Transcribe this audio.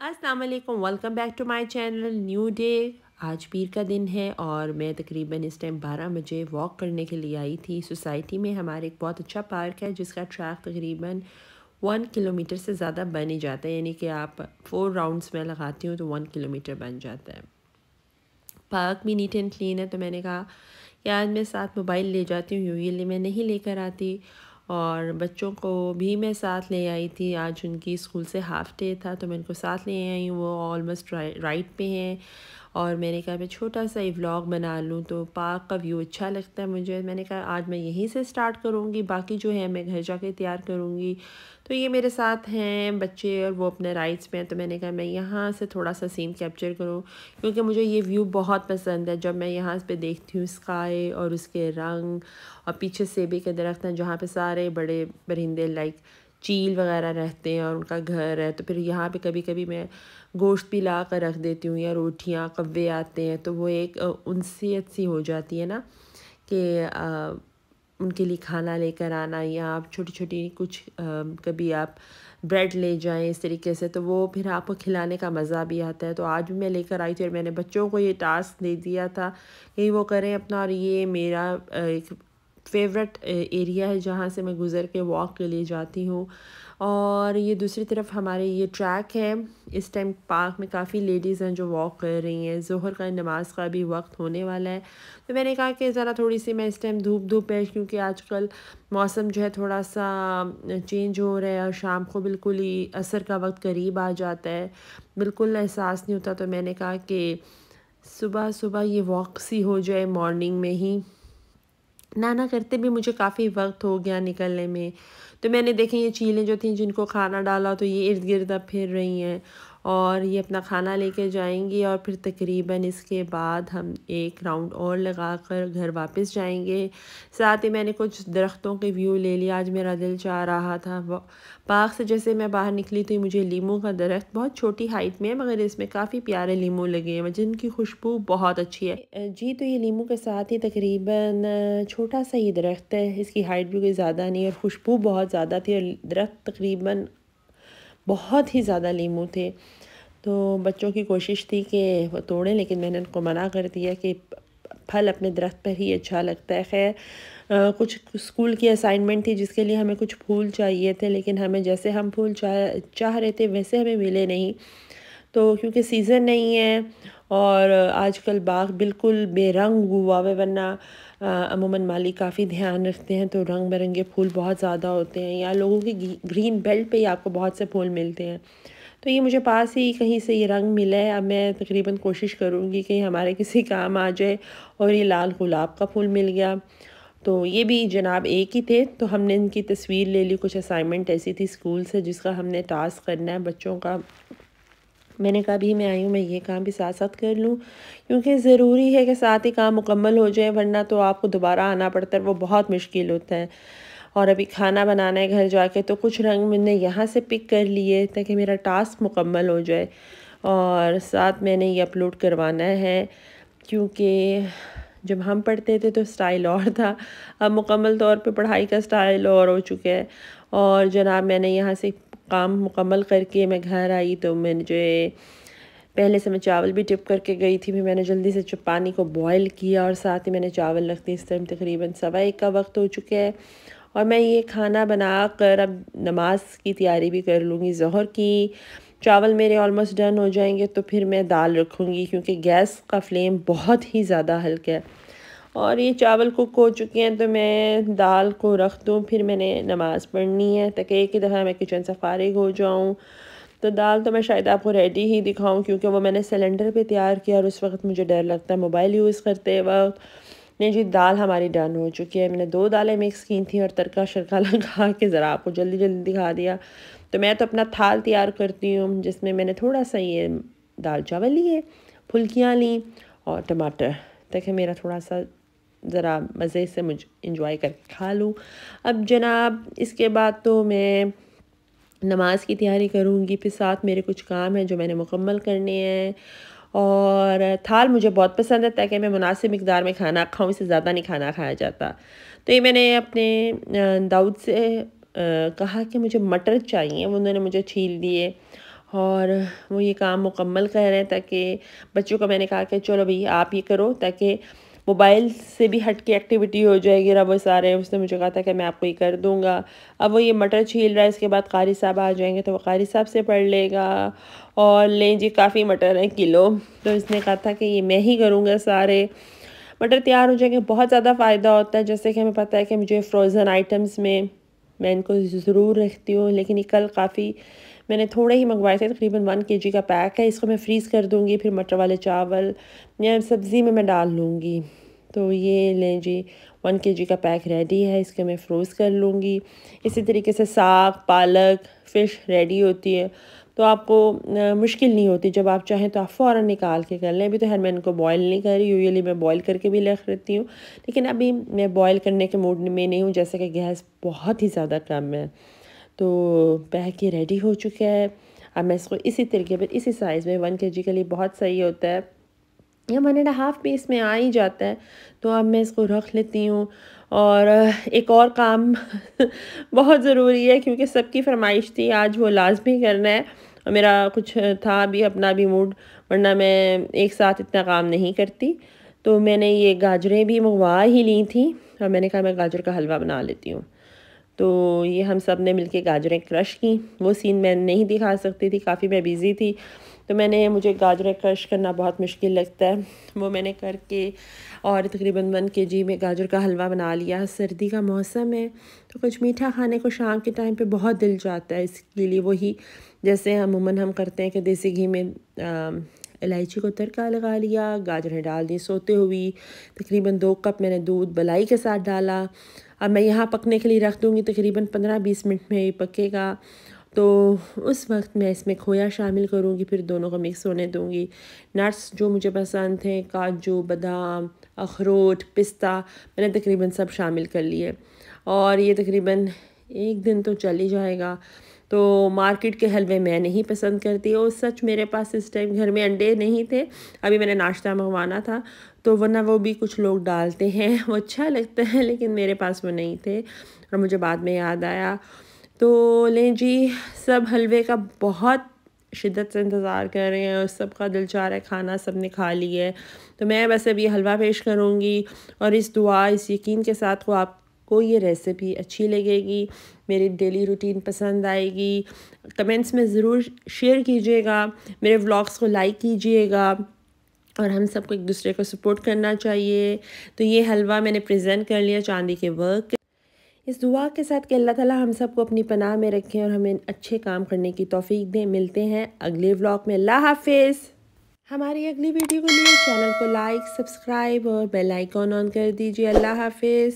अस्सलाम वालेकुम, welcome back to my channel. New day. आज पीर का दिन है और मैं तकरीबन इस टाइम 12 बजे वॉक करने के लिए आई थी। सोसाइटी में हमारे एक बहुत अच्छा पार्क है जिसका ट्रैक तकरीबन 1 किलोमीटर से ज़्यादा बन ही जाता है, यानी कि आप 4 राउंड्स में लगाती हूँ तो 1 किलोमीटर बन जाता है। पार्क भी नीट एंड क्लीन है, तो मैंने कहा कि आज मैं साथ मोबाइल ले जाती हूँ। यूजुअली मैं नहीं लेकर आती और बच्चों को भी मैं साथ ले आई थी। आज उनकी स्कूल से हाफ़ डे था तो मैं उनको साथ ले आई हूँ। वो ऑलमोस्ट राइट पे हैं और मैंने कहा मैं छोटा सा ही व्लॉग बना लूँ, तो पार्क का व्यू अच्छा लगता है मुझे। मैंने कहा आज मैं यहीं से स्टार्ट करूँगी, बाकी जो है मैं घर जाके तैयार करूँगी। तो ये मेरे साथ हैं बच्चे और वो अपने राइड्स पे हैं, तो मैंने कहा मैं यहाँ से थोड़ा सा सीन कैप्चर करूँ क्योंकि मुझे ये व्यू बहुत पसंद है। जब मैं यहाँ पे देखती हूँ स्काई और उसके रंग और पीछे सेबी के दरख्त हैं जहाँ पे सारे बड़े परिंदे लाइक चील वगैरह रहते हैं और उनका घर है, तो फिर यहाँ पे कभी कभी मैं गोश्त भी ला कर रख देती हूँ या रोटियाँ, कव्वे आते हैं तो वो एक उनसीयत सी हो जाती है ना कि उनके लिए खाना लेकर आना, या आप छोटी छोटी कुछ कभी आप ब्रेड ले जाएं इस तरीके से, तो वो फिर आपको खिलाने का मज़ा भी आता है। तो आज भी मैं लेकर आई थी और मैंने बच्चों को ये टास्क दे दिया था कि वो करें अपना। और ये मेरा एक फेवरेट एरिया है जहाँ से मैं गुज़र के वॉक के लिए जाती हूँ। और ये दूसरी तरफ हमारे ये ट्रैक है। इस टाइम पार्क में काफ़ी लेडीज़ हैं जो वॉक कर रही हैं। ज़ोहर का नमाज का भी वक्त होने वाला है, तो मैंने कहा कि ज़रा थोड़ी सी मैं इस टाइम धूप है क्योंकि आजकल मौसम जो है थोड़ा सा चेंज हो रहा है और शाम को बिल्कुल ही असर का वक्त करीब आ जाता है, बिल्कुल एहसास नहीं होता। तो मैंने कहा कि सुबह सुबह ये वॉक सी हो जाए मॉर्निंग में ही। ना करते भी मुझे काफ़ी वक्त हो गया निकलने में। तो मैंने देखे ये चीलें जो थी जिनको खाना डाला तो ये इर्द गिर्द अब फिर रही हैं और ये अपना खाना लेके जाएंगी और फिर तकरीबन इसके बाद हम एक राउंड और लगा कर घर वापस जाएंगे। साथ ही मैंने कुछ दरख्तों के व्यू ले लिया। आज मेरा दिल चाह रहा था वो बाग से जैसे मैं बाहर निकली तो मुझे लीमू का दरख्त बहुत छोटी हाइट में है मगर इसमें काफ़ी प्यारे लीमू लगे हैं जिनकी खुशबू बहुत अच्छी है। जी, तो ये लीमू के साथ ही तकरीबन छोटा सा ये दरख्त है, इसकी हाइट भी कोई ज़्यादा नहीं और खुशबू बहुत ज़्यादा थी और दरख्त तकरीबन बहुत ही ज़्यादा लीमू थे। तो बच्चों की कोशिश थी कि वो तोड़ें, लेकिन मैंने उनको मना कर दिया कि फल अपने दरख्त पर ही अच्छा लगता है। खैर कुछ स्कूल की असाइनमेंट थी जिसके लिए हमें कुछ फूल चाहिए थे, लेकिन हमें जैसे हम फूल चाह रहे थे वैसे हमें मिले नहीं। तो क्योंकि सीज़न नहीं है और आजकल बाग बिल्कुल बेरंग हुआ है, वरना अमूमन माली काफ़ी ध्यान रखते हैं तो रंग बिरंगे फूल बहुत ज़्यादा होते हैं। या लोगों की ग्रीन बेल्ट पे ही आपको बहुत से फूल मिलते हैं। तो ये मुझे पास ही कहीं से ये रंग मिला है। अब मैं तकरीबन कोशिश करूँगी कि हमारे किसी काम आ जाए। और ये लाल गुलाब का फूल मिल गया, तो ये भी जनाब एक ही थे, तो हमने इनकी तस्वीर ले ली। कुछ असाइनमेंट ऐसी थी स्कूल से जिसका हमने टास्क करना है बच्चों का। मैंने कहा भी मैं आई हूँ, मैं ये काम भी साथ साथ कर लूँ क्योंकि ज़रूरी है कि साथ ही काम मुकम्मल हो जाए, वरना तो आपको दोबारा आना पड़ता है, वो बहुत मुश्किल होता है। और अभी खाना बनाना है घर जाके, तो कुछ रंग मैंने यहाँ से पिक कर लिए ताकि मेरा टास्क मुकम्मल हो जाए। और साथ मैंने ये अपलोड करवाना है क्योंकि जब हम पढ़ते थे तो स्टाइल और था, अब मुकम्मल तौर पे पढ़ाई का स्टाइल और हो चुका है। और जनाब मैंने यहाँ से काम मुकम्मल करके मैं घर आई तो मुझे पहले से मैं चावल भी टिप करके गई थी, फिर मैंने जल्दी से पानी को बॉयल किया और साथ ही मैंने चावल रख दी। इस टाइम तकरीबन 1:15 का वक्त हो चुका है और मैं ये खाना बना कर अब नमाज की तैयारी भी कर लूँगी ज़ोहर की। चावल मेरे ऑलमोस्ट डन हो जाएंगे तो फिर मैं दाल रखूँगी क्योंकि गैस का फ्लेम बहुत ही ज़्यादा हल्का है। और ये चावल कुक हो चुके हैं तो मैं दाल को रख दूँ, फिर मैंने नमाज़ पढ़नी है ताकि एक ही दफ़ा मैं किचन से फ़ारिग हो जाऊँ। तो दाल तो मैं शायद आपको रेडी ही दिखाऊं क्योंकि वो मैंने सिलेंडर पे तैयार किया और उस वक्त मुझे डर लगता है मोबाइल यूज़ करते वक्त। नहीं जी, दाल हमारी डन हो चुकी है। मैंने 2 दालें मिक्स की थी और तड़का शड़का लगा के ज़रा आपको जल्दी जल्दी दिखा दिया। तो मैं तो अपना थाल तैयार करती हूँ जिसमें मैंने थोड़ा सा ये दाल चावल लिए, फुल्कियाँ ली और टमाटर, ताकि मेरा थोड़ा सा ज़रा मज़े से मुझे इंजॉय करके खा लूँ। अब जनाब इसके बाद तो मैं नमाज की तैयारी करूँगी, फिर साथ मेरे कुछ काम हैं जो मैंने मुकम्मल करने हैं। और थाल मुझे बहुत पसंद है ताकि मैं मुनासिब मिक़दार में खाना खाऊँ, इससे ज़्यादा नहीं खाना खाया जाता। तो ये मैंने अपने दाऊद से कहा कि मुझे मटर चाहिए, वो उन्होंने मुझे छील दिए और वो ये काम मुकम्मल कर रहे हैं, ताकि बच्चों को मैंने कहा कि चलो भई आप ये करो, ताकि मोबाइल से भी हट के एक्टिविटी हो जाएगी। रब वो सारे उसने मुझे कहा था कि मैं आपको ये कर दूँगा। अब वो ये मटर छील रहा है, इसके बाद क़ारी साहब आ जाएंगे तो वो क़ारी साहब से पढ़ लेगा। और लें जी, काफ़ी मटर हैं किलो, तो इसने कहा था कि ये मैं ही करूँगा सारे। मटर तैयार हो जाएंगे, बहुत ज़्यादा फ़ायदा होता है। जैसे कि हमें पता है कि मुझे फ्रोज़न आइटम्स में मैं इनको ज़रूर रखती हूँ, लेकिन ये कल काफ़ी मैंने थोड़े ही मंगवाए थे, तकरीबन 1 केजी का पैक है। इसको मैं फ्रीज़ कर दूँगी, फिर मटर वाले चावल या सब्ज़ी में मैं डाल लूँगी। तो ये लें जी, 1 केजी का पैक रेडी है, इसको मैं फ्रोज़ कर लूँगी। इसी तरीके से साग, पालक, फ़िश रेडी होती है, तो आपको मुश्किल नहीं होती। जब आप चाहें तो आप फ़ौरन निकाल के कर लें। अभी तो खैर मैं इनको बॉयल नहीं कर रही, यूजुअली मैं बॉयल करके भी रख लेती हूँ, लेकिन अभी मैं बॉयल करने के मूड में नहीं हूँ, जैसे कि गैस बहुत ही ज़्यादा कम है। तो पैक ये रेडी हो चुका है। अब मैं इसको इसी तरीके पर, इसी साइज़ में, 1 केजी के लिए बहुत सही होता है, या 1.5 पीस में आ ही जाता है। तो अब मैं इसको रख लेती हूँ। और एक और काम बहुत ज़रूरी है, क्योंकि सबकी फरमाइश थी, आज वो लाजमी करना है। और मेरा कुछ था भी अपना भी मूड, वरना मैं एक साथ इतना काम नहीं करती। तो मैंने ये गाजरें भी मंगवा ही ली थी, और मैंने कहा मैं गाजर का हलवा बना लेती हूँ। तो ये हम सब ने मिलके गाजरें क्रश की। वो सीन मैं नहीं दिखा सकती थी, काफ़ी मैं बिज़ी थी। तो मुझे गाजरें क्रश करना बहुत मुश्किल लगता है, वो मैंने करके, और तकरीबन 1 केजी में गाजर का हलवा बना लिया। सर्दी का मौसम है, तो कुछ मीठा खाने को शाम के टाइम पे बहुत दिल चाहता है। इसके लिए वही, जैसे अमूमन हम करते हैं कि देसी घी में इलायची को तड़का लगा लिया, गाजरें डाल दी सोते हुई। तकरीबन 2 कप मैंने दूध मलाई के साथ डाला। अब मैं यहाँ पकने के लिए रख दूँगी, तकरीबन 15-20 मिनट में ये पकेगा। तो उस वक्त मैं इसमें खोया शामिल करूँगी, फिर दोनों को मिक्स होने दूँगी। नट्स जो मुझे पसंद थे, काजू, बादाम, अखरोट, पिस्ता, मैंने तकरीबन सब शामिल कर लिए। और ये तकरीबन 1 दिन तो चल ही जाएगा। तो मार्केट के हलवे मैं नहीं पसंद करती, और सच मेरे पास इस टाइम घर में अंडे नहीं थे। अभी मैंने नाश्ता मंगवाना था, तो वरना वो भी कुछ लोग डालते हैं, वो अच्छा लगता है, लेकिन मेरे पास वो नहीं थे, और मुझे बाद में याद आया। तो लें जी, सब हलवे का बहुत शिद्दत से इंतज़ार कर रहे हैं, और सबका दिल चाह रहा है खाना, सब ने खा ली है। तो मैं बस अब ये हलवा पेश करूँगी, और इस दुआ, इस यकीन के साथ को आपको ये रेसिपी अच्छी लगेगी, मेरी डेली रूटीन पसंद आएगी। कमेंट्स में ज़रूर शेयर कीजिएगा, मेरे व्लॉग्स को लाइक कीजिएगा, और हम सबको एक दूसरे को सपोर्ट करना चाहिए। तो ये हलवा मैंने प्रेजेंट कर लिया चांदी के वर्क, इस दुआ के साथ कि अल्लाह ताला हम सबको अपनी पनाह में रखें और हमें अच्छे काम करने की तौफीक दें। मिलते हैं अगले व्लॉग में। अल्लाह हाफिज़। हमारी अगली वीडियो के लिए चैनल को लाइक, सब्सक्राइब और बेल आइकॉन ऑन कर दीजिए। अल्लाह हाफिज़।